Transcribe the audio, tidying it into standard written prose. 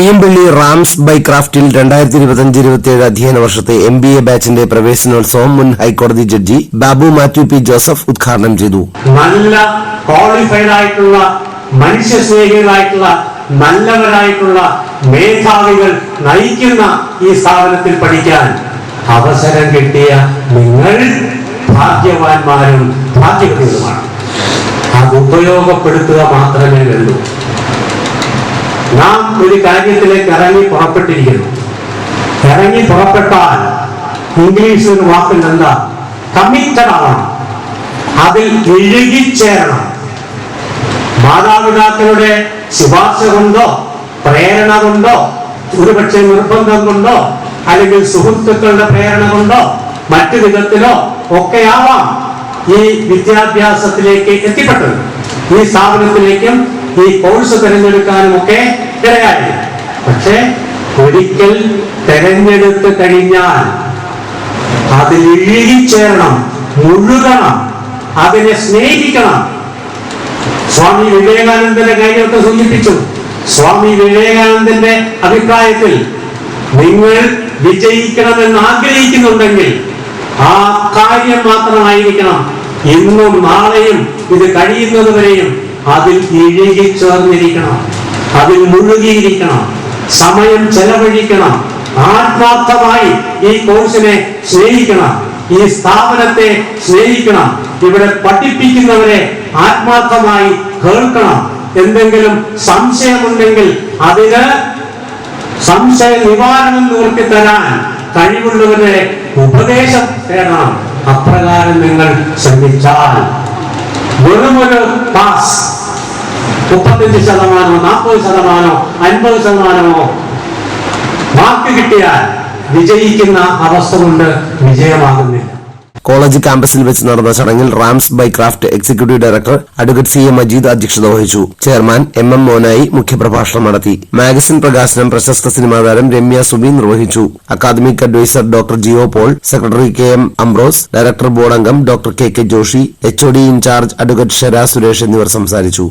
Payyampally rams by ക്രാഫ്റ്റിൽ 2025-27 അധ്യയന വർഷത്തെ MBA ബാച്ചിന്റെ പ്രവേശനോത്സവം മുൻ ഹൈക്കോടതി judge Babu Mathew P Joseph ഉദ്ഘാടനം ചെയ്തു. നല്ല ക്വാളിഫൈഡ് ആയിട്ടുള്ള മനുഷ്യസ്നേഹികളായിട്ടുള്ള നല്ലവരായിട്ടുള്ള മേധാവികൾ നയിക്കുന്ന ഈ സ്ഥാപനത്തിൽ പഠിക്കാൻ അവസരം കിട്ടിയ നിങ്ങൾ ഭാഗ്യവാന്മാരും ഭാഗ്യവതികളുമാണ്. അത് ഉപയോഗപ്പെടുത്തുക മാത്രമേ വേണ്ടൂ. നാം ഒരു കാര്യത്തിലേക്ക് ഇറങ്ങി പുറപ്പെട്ടിരിക്കുന്നു. ഇറങ്ങി പുറപ്പെട്ടാൽ ഇംഗ്ലീഷിൽ ഒരു വാക്കുണ്ട്, എന്താ? കമ്മിറ്റഡ് ആവണം, അതിൽ ഇഴുകിച്ചേരണം. മാതാപിതാക്കളുടെ ശുപാർശ കൊണ്ടോ പ്രേരണ കൊണ്ടോ ഒരുപക്ഷെ നിർബന്ധം കൊണ്ടോ അല്ലെങ്കിൽ സുഹൃത്തുക്കളുടെ പ്രേരണ കൊണ്ടോ മറ്റു വിധത്തിലോ ഒക്കെ ആവാം ഈ വിദ്യാഭ്യാസത്തിലേക്ക് എത്തിപ്പെട്ടത്. ഈ സ്ഥാപനത്തിലേക്കും ഈ കോഴ്സ് തിരഞ്ഞെടുക്കാനും ഒക്കെ ഇടയായി. പക്ഷെ ഒരിക്കൽ തിരഞ്ഞെടുത്ത് കഴിഞ്ഞാൽ അതിൽ ഇഴുകിച്ചേരണം, മുഴുകണം, അതിനെ സ്നേഹിക്കണം. സ്വാമി വിവേകാനന്ദന്റെ കാര്യമൊക്കെ സൂചിപ്പിച്ചു. സ്വാമി വിവേകാനന്ദന്റെ അഭിപ്രായത്തിൽ നിങ്ങൾ വിജയിക്കണമെന്ന് ആഗ്രഹിക്കുന്നുണ്ടെങ്കിൽ ആ കാര്യം മാത്രമായിരിക്കണം ഇന്നും നാളെയും ഇത് കഴിയുന്നതുവരെയും അതിൽ ഇഴുകിച്ചേർന്നിരിക്കണം, അതിൽ മുഴുകിയിരിക്കണം, സമയം ചെലവഴിക്കണം, ആത്മാർത്ഥമായി ഈ കോഴ്സിനെ സ്നേഹിക്കണം, ഈ സ്ഥാപനത്തെ സ്നേഹിക്കണം, ഇവിടെ പഠിപ്പിക്കുന്നവരെ ആത്മാർത്ഥമായി കേൾക്കണം. എന്തെങ്കിലും സംശയമുണ്ടെങ്കിൽ അതിന് സംശയ നിവാരണം നിവർത്തി തരാൻ കഴിവുള്ളവരുടെ ഉപദേശം തേടണം. അപ്രകാരം നിങ്ങൾ ശ്രമിച്ചാൽ വെറുമൊരു പാസ് 35%, 40%, 50% മാർക്ക് കിട്ടിയാൽ വിജയിക്കുന്ന അവസ്ഥ കൊണ്ട് വിജയമാകുന്നില്ല. കോളേജ് ക്യാമ്പസിൽ വെച്ച് നടന്ന ചടങ്ങിൽ rams by craft executive director advocate CA Majeed അധ്യക്ഷത വഹിച്ചു. ചെയർമാൻ MM മോനായി മുഖ്യപ്രഭാഷണം നടത്തി. മാഗസിൻ പ്രകാശനം പ്രശസ്ത സിനിമാ താരം രമ്യ സുബി നിർവഹിച്ചു. Academic adviser doctor Jio Paul, secretary KM Ambrose, director board അംഗം doctor KK Joshi, HOD incharge advocate Shera Suresh എന്നിവർ സംസാരിച്ചു.